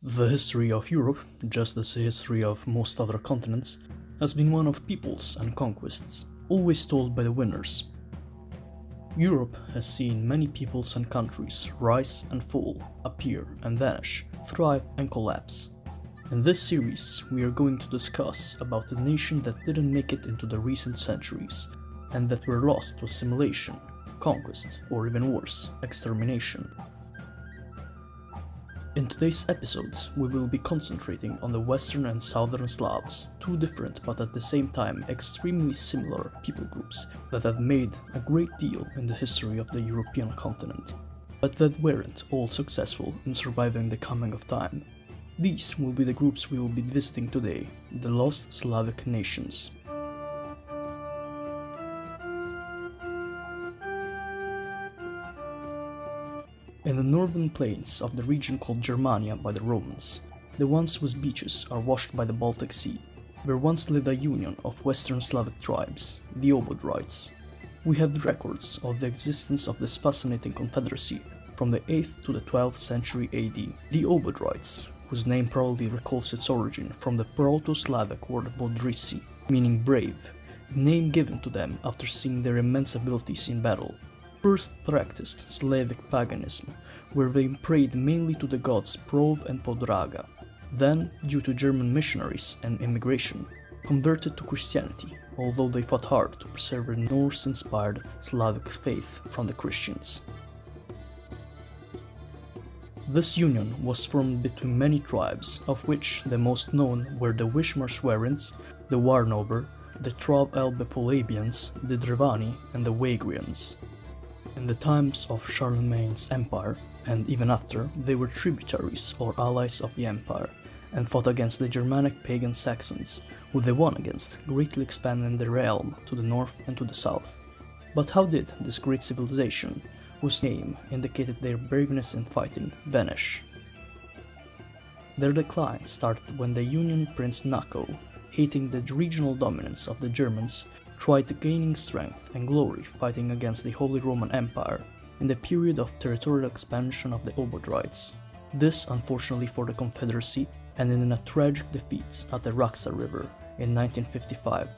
The history of Europe, just as the history of most other continents, has been one of peoples and conquests, always told by the winners. Europe has seen many peoples and countries rise and fall, appear and vanish, thrive and collapse. In this series, we are going to discuss about a nation that didn't make it into the recent centuries, and that were lost to assimilation, conquest, or even worse, extermination. In today's episode, we will be concentrating on the Western and Southern Slavs, two different but at the same time extremely similar people groups that have made a great deal in the history of the European continent, but that weren't all successful in surviving the coming of time. These will be the groups we will be visiting today, the lost Slavic nations. In the northern plains of the region called Germania by the Romans, the ones whose beaches are washed by the Baltic Sea, there once lived a union of Western Slavic tribes, the Obodrites. We have records of the existence of this fascinating confederacy from the 8th to the 12th century AD. The Obodrites, whose name probably recalls its origin from the Proto-Slavic word bodrisi, meaning brave, name given to them after seeing their immense abilities in battle, first practiced Slavic paganism, where they prayed mainly to the gods Prov and Podraga, then, due to German missionaries and immigration, converted to Christianity, although they fought hard to preserve their Norse-inspired Slavic faith from the Christians. This union was formed between many tribes, of which the most known were the Wismar-Schwerins, the Warnover, the Trav-Elbe-Polabians, the Gervani, and the Wagrians. In the times of Charlemagne's empire, and even after, they were tributaries or allies of the empire, and fought against the Germanic pagan Saxons, who they won against, greatly expanding their realm to the north and to the south. But how did this great civilization, whose name indicated their braveness in fighting, vanish? Their decline started when the Union Prince Naco, hating the regional dominance of the Germans, tried gaining strength and glory fighting against the Holy Roman Empire in the period of territorial expansion of the Obodrites. This, unfortunately for the Confederacy, ended in a tragic defeat at the Raxa River in 1955,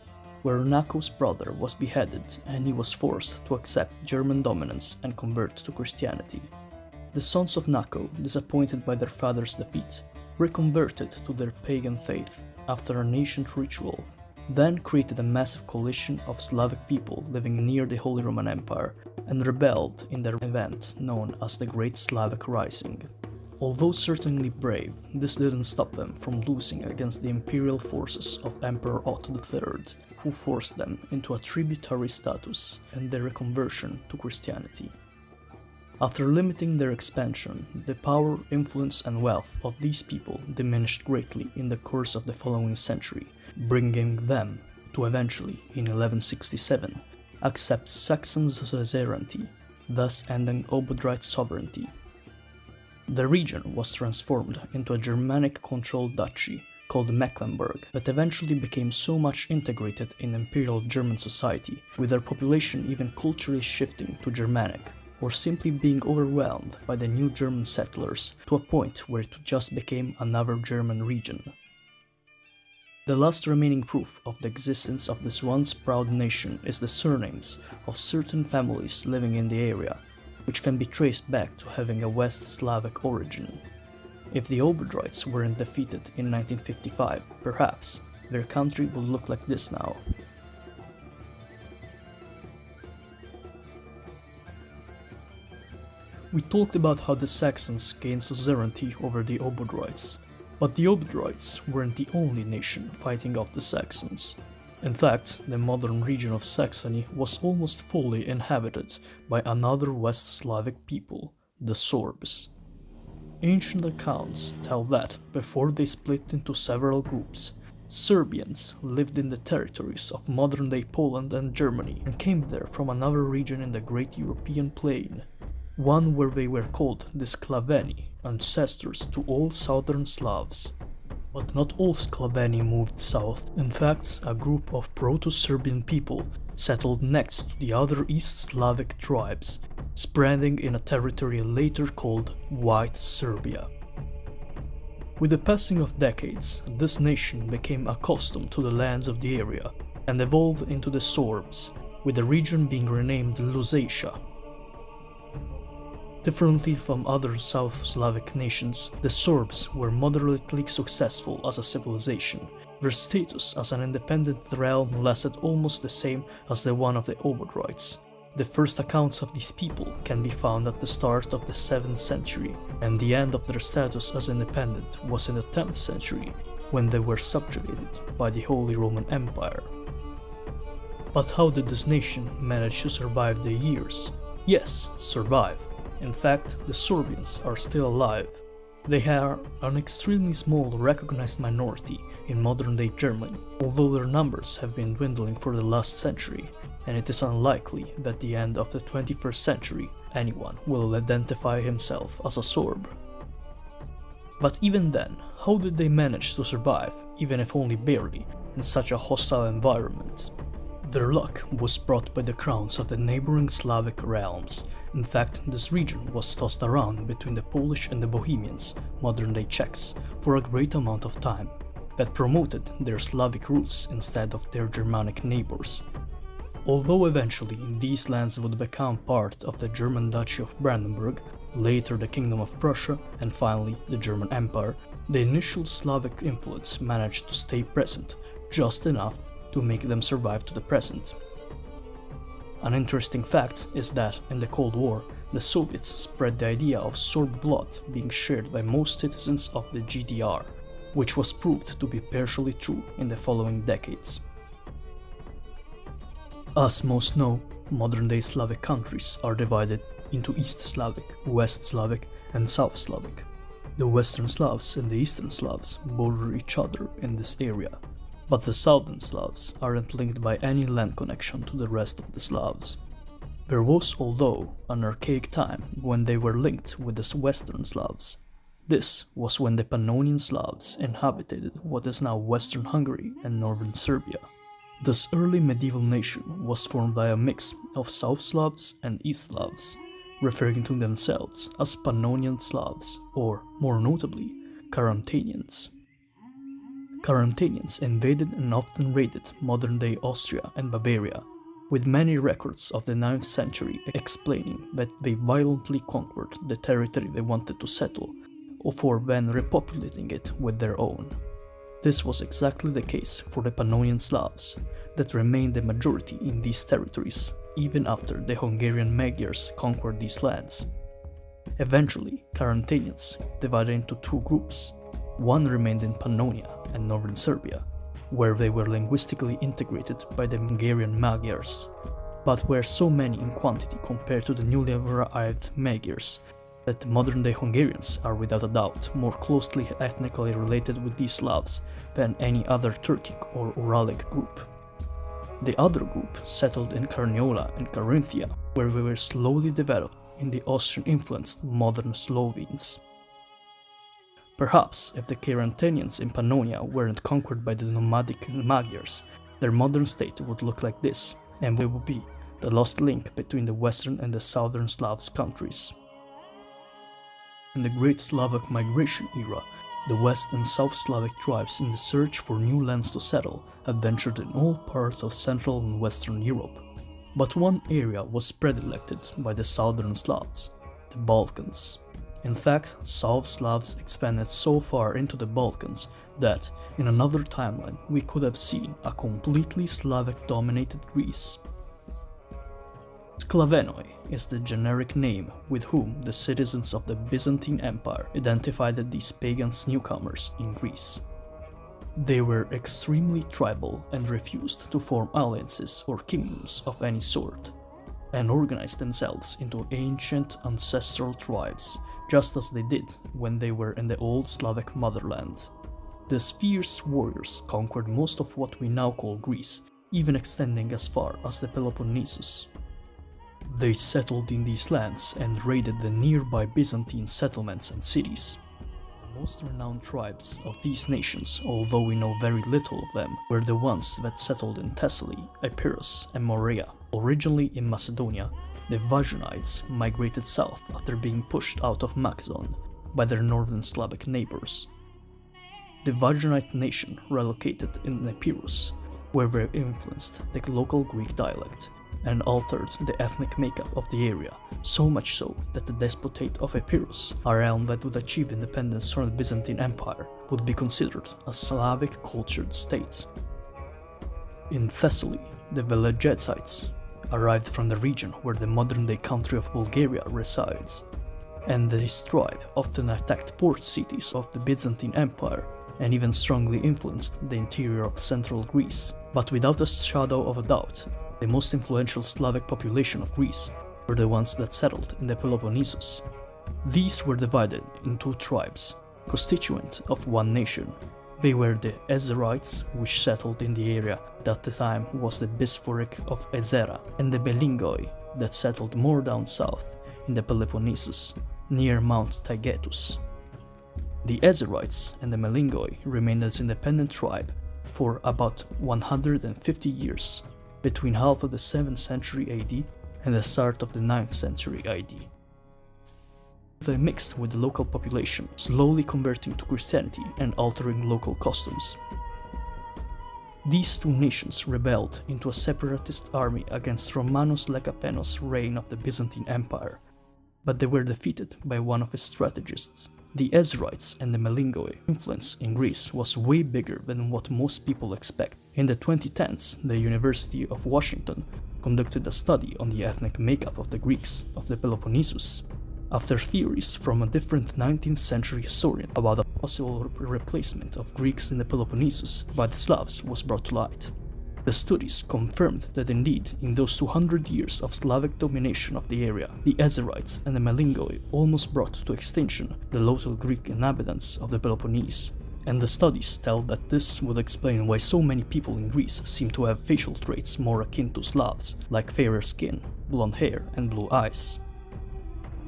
where Naco's brother was beheaded and he was forced to accept German dominance and convert to Christianity. The sons of Naco, disappointed by their father's defeat, reconverted to their pagan faith after an ancient ritual, then created a massive coalition of Slavic people living near the Holy Roman Empire and rebelled in their event known as the Great Slavic Rising. Although certainly brave, this didn't stop them from losing against the imperial forces of Emperor Otto III, who forced them into a tributary status and their reconversion to Christianity. After limiting their expansion, the power, influence and wealth of these people diminished greatly in the course of the following century, bringing them to eventually, in 1167, accept Saxon suzerainty, thus ending Obodrite sovereignty. The region was transformed into a Germanic-controlled duchy called Mecklenburg that eventually became so much integrated in Imperial German society, with their population even culturally shifting to Germanic, or simply being overwhelmed by the new German settlers to a point where it just became another German region. The last remaining proof of the existence of this once proud nation is the surnames of certain families living in the area, which can be traced back to having a West Slavic origin. If the Obodrites weren't defeated in 1955, perhaps their country would look like this now. We talked about how the Saxons gained suzerainty over the Obodrites, but the Obodrites weren't the only nation fighting off the Saxons. In fact, the modern region of Saxony was almost fully inhabited by another West Slavic people, the Sorbs. Ancient accounts tell that, before they split into several groups, Serbians lived in the territories of modern-day Poland and Germany and came there from another region in the great European plain, one where they were called the Clavenoi, ancestors to all southern Slavs. But not all Clavenoi moved south. In fact, a group of Proto-Serbian people settled next to the other East Slavic tribes, spreading in a territory later called White Serbia. With the passing of decades, this nation became accustomed to the lands of the area and evolved into the Sorbs, with the region being renamed Lusatia. Differently from other South Slavic nations, the Sorbs were moderately successful as a civilization. Their status as an independent realm lasted almost the same as the one of the Obodroids. The first accounts of these people can be found at the start of the 7th century, and the end of their status as independent was in the 10th century, when they were subjugated by the Holy Roman Empire. But how did this nation manage to survive the years? Yes, survive. In fact, the Serbians are still alive. They are an extremely small recognized minority in modern-day Germany, although their numbers have been dwindling for the last century, and it is unlikely that at the end of the 21st century anyone will identify himself as a Serb. But even then, how did they manage to survive, even if only barely, in such a hostile environment? Their luck was brought by the crowns of the neighboring Slavic realms. In fact, this region was tossed around between the Polish and the Bohemians, modern-day Czechs, for a great amount of time, that promoted their Slavic roots instead of their Germanic neighbors. Although eventually these lands would become part of the German Duchy of Brandenburg, later the Kingdom of Prussia, and finally the German Empire, the initial Slavic influence managed to stay present, just enough to make them survive to the present. An interesting fact is that in the Cold War, the Soviets spread the idea of Serb blood being shared by most citizens of the GDR, which was proved to be partially true in the following decades. As most know, modern-day Slavic countries are divided into East Slavic, West Slavic, and South Slavic. The Western Slavs and the Eastern Slavs border each other in this area, but the Southern Slavs aren't linked by any land connection to the rest of the Slavs. There was, although, an archaic time when they were linked with the Western Slavs. This was when the Pannonian Slavs inhabited what is now Western Hungary and Northern Serbia. This early medieval nation was formed by a mix of South Slavs and East Slavs, referring to themselves as Pannonian Slavs, or, more notably, Carantanians. Carantanians invaded and often raided modern-day Austria and Bavaria, with many records of the 9th century explaining that they violently conquered the territory they wanted to settle, or then repopulating it with their own. This was exactly the case for the Pannonian Slavs, that remained the majority in these territories, even after the Hungarian Magyars conquered these lands. Eventually, Carantanians divided into two groups. One remained in Pannonia and northern Serbia, where they were linguistically integrated by the Hungarian Magyars, but were so many in quantity compared to the newly arrived Magyars that the modern-day Hungarians are without a doubt more closely ethnically related with these Slavs than any other Turkic or Uralic group. The other group settled in Carniola and Carinthia, where they were slowly developed in the Austrian-influenced modern Slovenes. Perhaps if the Carantanians in Pannonia weren't conquered by the nomadic Magyars, their modern state would look like this, and they would be the lost link between the Western and the Southern Slavs countries. In the Great Slavak Migration era, the West and South Slavic tribes in the search for new lands to settle adventured in all parts of Central and Western Europe. But one area was predilected by the Southern Slavs, the Balkans. In fact, South Slavs expanded so far into the Balkans that, in another timeline, we could have seen a completely Slavic-dominated Greece. Clavenoi is the generic name with whom the citizens of the Byzantine Empire identified these pagan newcomers in Greece. They were extremely tribal and refused to form alliances or kingdoms of any sort, and organized themselves into ancient ancestral tribes, just as they did when they were in the old Slavic motherland. These fierce warriors conquered most of what we now call Greece, even extending as far as the Peloponnesus. They settled in these lands and raided the nearby Byzantine settlements and cities. The most renowned tribes of these nations, although we know very little of them, were the ones that settled in Thessaly, Epirus, and Morea. Originally in Macedonia, the Vasianites migrated south after being pushed out of Macedon by their northern Slavic neighbors. the Vaginite nation relocated in Epirus, where they influenced the local Greek dialect and altered the ethnic makeup of the area, so much so that the Despotate of Epirus, a realm that would achieve independence from the Byzantine Empire, would be considered a Slavic cultured state. In Thessaly, the Velegizites arrived from the region where the modern-day country of Bulgaria resides, and this tribe often attacked port cities of the Byzantine Empire and even strongly influenced the interior of central Greece. But without a shadow of a doubt, the most influential Slavic population of Greece were the ones that settled in the Peloponnesus. These were divided in two tribes, constituent of one nation. They were the Ezerites, which settled in the area that at the time was the bishopric of Ezera, and the Melingoi, that settled more down south in the Peloponnesus, near Mount Taygetus. The Ezerites and the Melingoi remained as independent tribe for about 150 years, between half of the 7th century AD and the start of the 9th century AD. They mixed with the local population, slowly converting to Christianity and altering local customs. These two nations rebelled into a separatist army against Romanos Lecapenus' reign of the Byzantine Empire, but they were defeated by one of his strategists. The Ezerites and the Melingoi influence in Greece was way bigger than what most people expect. In the 2010s, the University of Washington conducted a study on the ethnic makeup of the Greeks of the Peloponnesus, after theories from a different 19th century historian about a possible replacement of Greeks in the Peloponnesus by the Slavs was brought to light. The studies confirmed that indeed, in those 200 years of Slavic domination of the area, the Ezerites and the Melingoi almost brought to extinction the local Greek inhabitants of the Peloponnese, and the studies tell that this would explain why so many people in Greece seem to have facial traits more akin to Slavs, like fairer skin, blonde hair and blue eyes.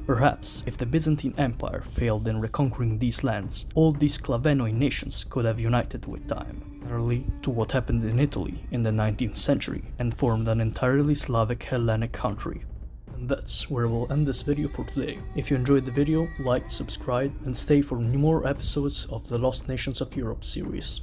Perhaps, if the Byzantine Empire failed in reconquering these lands, all these Clavenoi nations could have united with time, similarly to what happened in Italy in the 19th century, and formed an entirely Slavic Hellenic country. And that's where we'll end this video for today. If you enjoyed the video, like, subscribe, and stay for more episodes of the Lost Nations of Europe series.